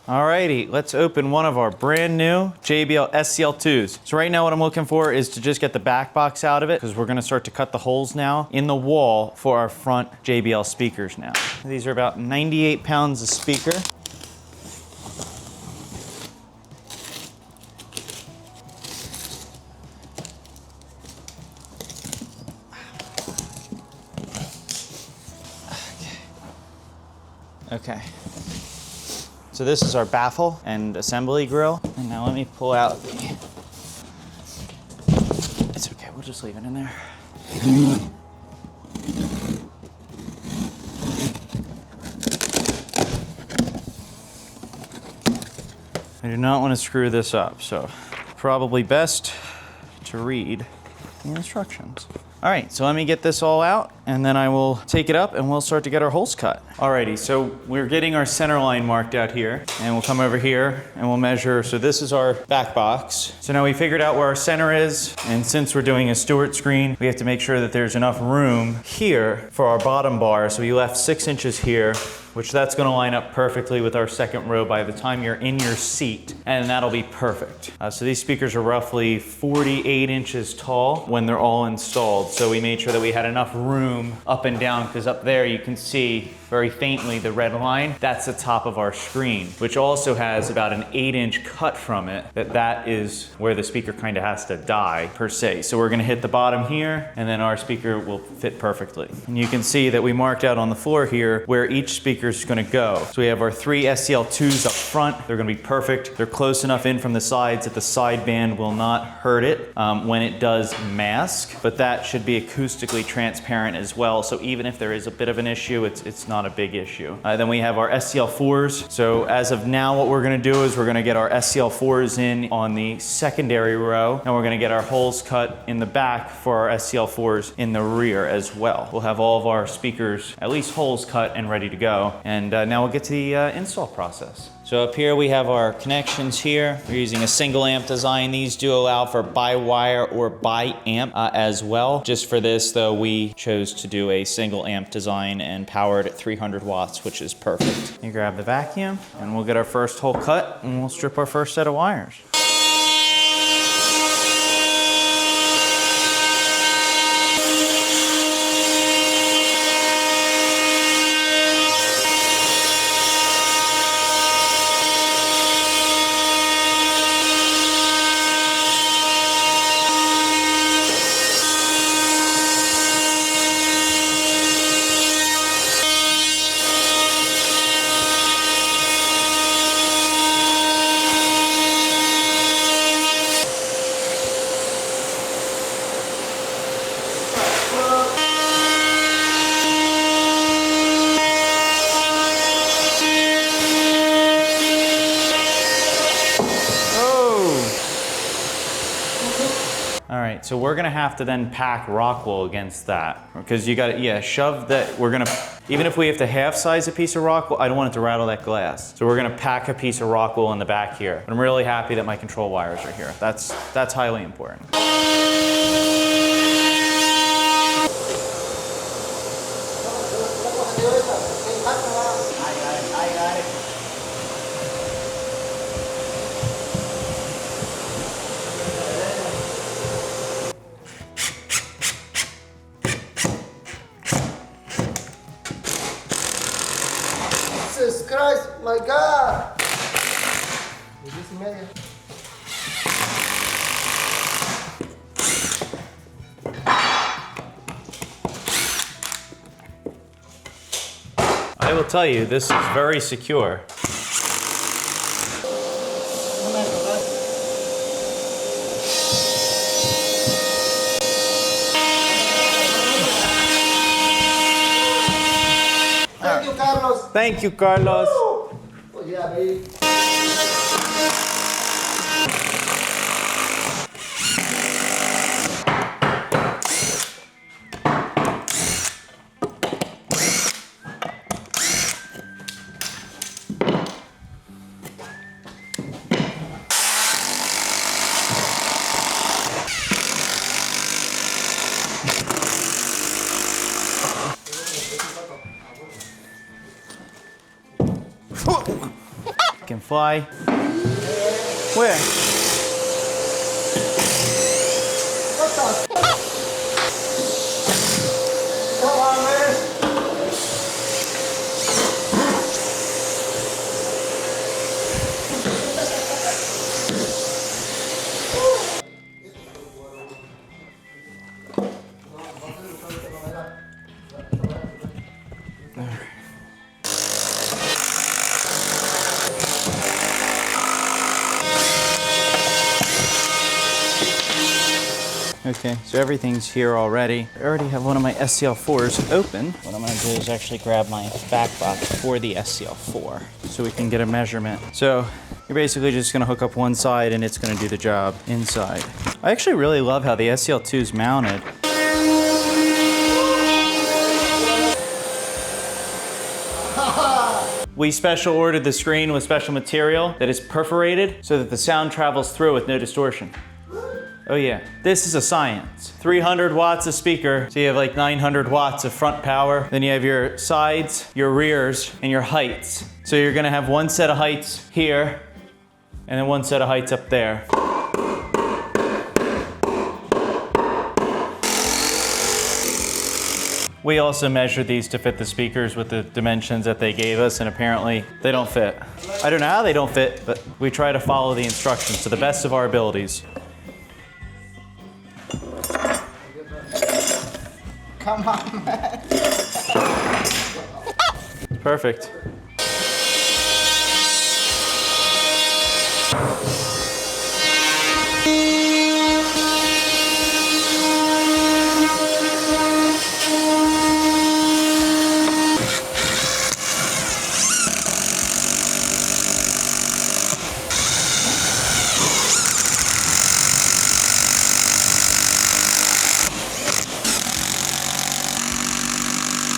Alrighty, let's open one of our brand new JBL SCL-2s. So right now what I'm looking for is to just get the back box out of it because we're gonna start to cut the holes now in the wall for our front JBL speakers now. These are about 98 pounds a speaker. Okay. So this is our baffle and assembly grill. And now let me pull out the... It's okay, we'll just leave it in there. I do not want to screw this up, so probably best to read the instructions. All right, so let me get this all out and then I will take it up and we'll start to get our holes cut. Alrighty, so we're getting our center line marked out here and we'll come over here and we'll measure. So this is our back box. So now we figured out where our center is, and since we're doing a Stewart screen, we have to make sure that there's enough room here for our bottom bar. So we left 6 inches here, which that's gonna line up perfectly with our second row by the time you're in your seat, and that'll be perfect. So these speakers are roughly 48 inches tall when they're all installed. So we made sure that we had enough room up and down, because up there you can see very faintly the red line. That's the top of our screen, which also has about an 8-inch cut from it. That is where the speaker kind of has to die per se. So we're gonna hit the bottom here, and then our speaker will fit perfectly. And you can see that we marked out on the floor here where each speaker is going to go. So we have our 3 SCL-2s up front. They're going to be perfect. They're close enough in from the sides that the sideband will not hurt it when it does mask, but that should be acoustically transparent as well. So even if there is a bit of an issue, it's not a big issue. Then we have our SCL-4s. So as of now, what we're going to do is we're going to get our SCL-4s in on the secondary row, and we're going to get our holes cut in the back for our SCL-4s in the rear as well. We'll have all of our speakers, at least holes cut and ready to go. And now we'll get to the install process. So up here we have our connections here. We're using a single amp design. These do allow for bi-wire or bi-amp as well. Just for this though, we chose to do a single amp design and powered at 300 watts, which is perfect. You grab the vacuum and we'll get our first hole cut and we'll strip our first set of wires. All right, so we're gonna have to then pack rock wool against that, because you gotta, shove that. We're gonna, even if we have to half size a piece of rock wool, I don't want it to rattle that glass. So we're gonna pack a piece of rock wool in the back here. But I'm really happy that my control wires are here. That's highly important. Jesus Christ, my God! I will tell you, this is very secure. Thank you, Carlos. Thank you, Carlos. Oh yeah, baby. fly. Where? What the? Come on, man. Okay, so everything's here already. I already have one of my SCL-4s open. What I'm gonna do is actually grab my back box for the SCL-4 so we can get a measurement. So you're basically just gonna hook up one side and it's gonna do the job inside. I actually really love how the SCL-2 is mounted. We special ordered the screen with special material that is perforated so that the sound travels through with no distortion. Oh yeah, this is a science. 300 watts of speaker, so you have like 900 watts of front power. Then you have your sides, your rears, and your heights. So you're gonna have one set of heights here, and then one set of heights up there. We also measured these to fit the speakers with the dimensions that they gave us, and apparently they don't fit. I don't know how they don't fit, but we try to follow the instructions to the best of our abilities. Come on, man. Perfect.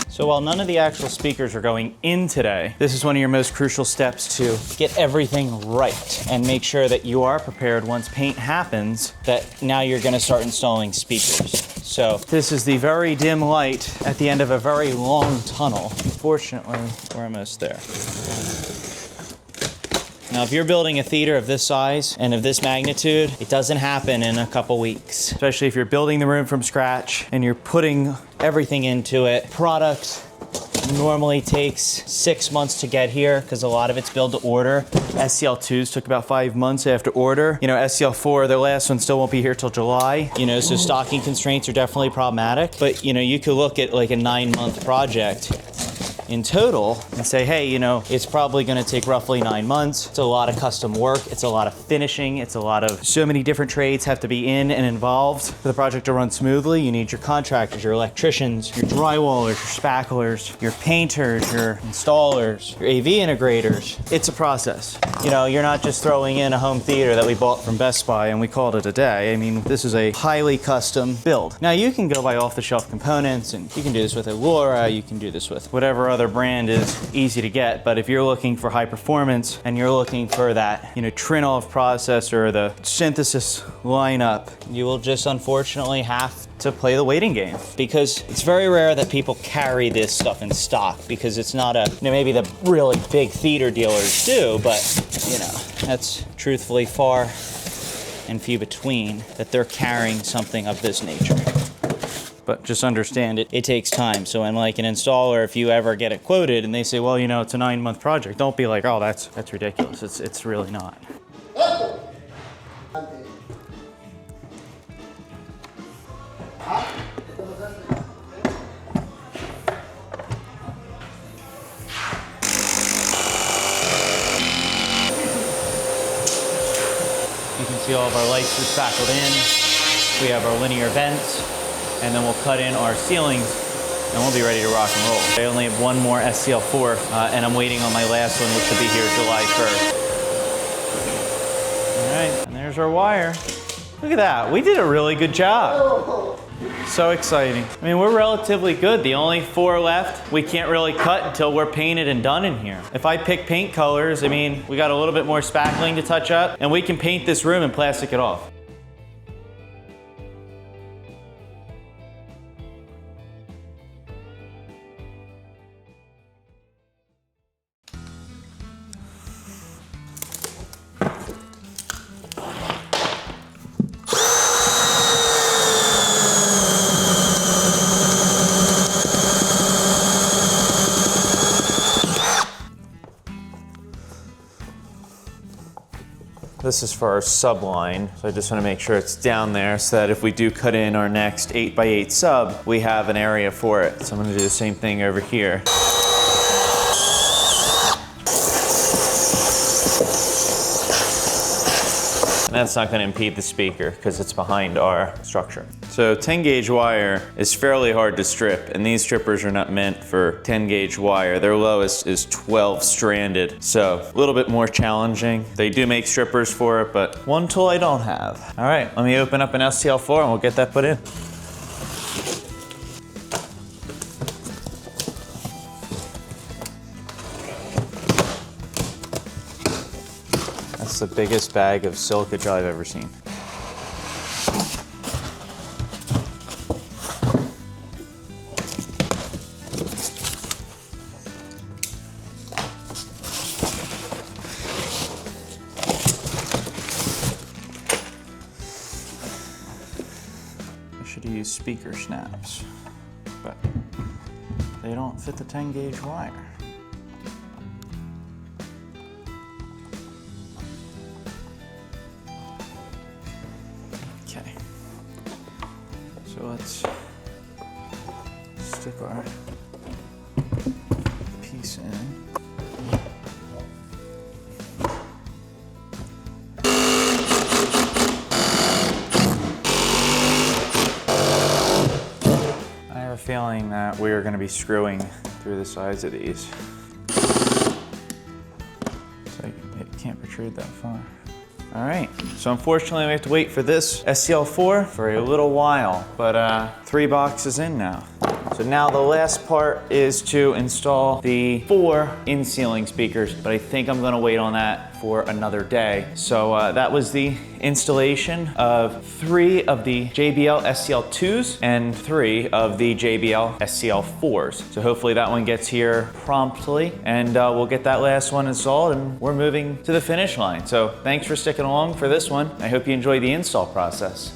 So while none of the actual speakers are going in today, this is one of your most crucial steps to get everything right and make sure that you are prepared once paint happens, that now you're gonna start installing speakers. So this is the very dim light at the end of a very long tunnel. Fortunately, we're almost there. Now, if you're building a theater of this size and of this magnitude, it doesn't happen in a couple weeks. Especially if you're building the room from scratch and you're putting everything into it. Product normally takes 6 months to get here because a lot of it's build to order. SCL2s took about 5 months after order. You know, SCL4, the last one still won't be here till July. You know, so stocking constraints are definitely problematic. But, you know, you could look at like a 9-month project in total and say, hey, you know, it's probably gonna take roughly 9 months. It's a lot of custom work. It's a lot of finishing. It's a lot of, so many different trades have to be in and involved for the project to run smoothly. You need your contractors, your electricians, your drywallers, your spacklers, your painters, your installers, your AV integrators. It's a process. You know, you're not just throwing in a home theater that we bought from Best Buy and we called it a day. I mean, this is a highly custom build. Now you can go buy off-the-shelf components and you can do this with a Laura, you can do this with whatever other brand is easy to get, but if you're looking for high performance and you're looking for that, you know, Trinov processor, the synthesis lineup, you will just unfortunately have to play the waiting game because it's very rare that people carry this stuff in stock because it's not a, you know, maybe the really big theater dealers do, but you know, that's truthfully far and few between that they're carrying something of this nature. But just understand it takes time. So when like an installer, if you ever get it quoted and they say, well, you know, it's a 9-month project, don't be like, oh, that's ridiculous. It's really not. You can see all of our lights are spackled in. We have our linear vents. And then we'll cut in our ceilings and we'll be ready to rock and roll. I only have one more SCL-4 and I'm waiting on my last one, which will be here July 1st. All right, and there's our wire. Look at that, we did a really good job. So exciting. I mean, we're relatively good. The only 4 left, we can't really cut until we're painted and done in here. If I pick paint colors, I mean, we got a little bit more spackling to touch up and we can paint this room and plastic it off. This is for our subline, so I just want to make sure it's down there so that if we do cut in our next 8x8 sub, we have an area for it. So I'm going to do the same thing over here. And that's not going to impede the speaker because it's behind our structure. So 10 gauge wire is fairly hard to strip, and these strippers are not meant for 10 gauge wire. Their lowest is 12 stranded, so a little bit more challenging. They do make strippers for it, but one tool I don't have. All right, let me open up an SCL-4 and we'll get that put in. That's the biggest bag of silica gel I've ever seen. I should use speaker snaps, but they don't fit the 10 gauge wire. Okay, so let's stick our piece in. I have a feeling that we're going to be screwing through the sides of these, so it can't protrude that far. All right, so unfortunately we have to wait for this SCL-4 for a little while, but 3 boxes in now. So now the last part is to install the 4 in-ceiling speakers, but I think I'm gonna wait on that for another day. So that was the installation of 3 of the JBL SCL-2s and 3 of the JBL SCL-4s. So hopefully that one gets here promptly, and we'll get that last one installed and we're moving to the finish line. So thanks for sticking along for this one. I hope you enjoyed the install process.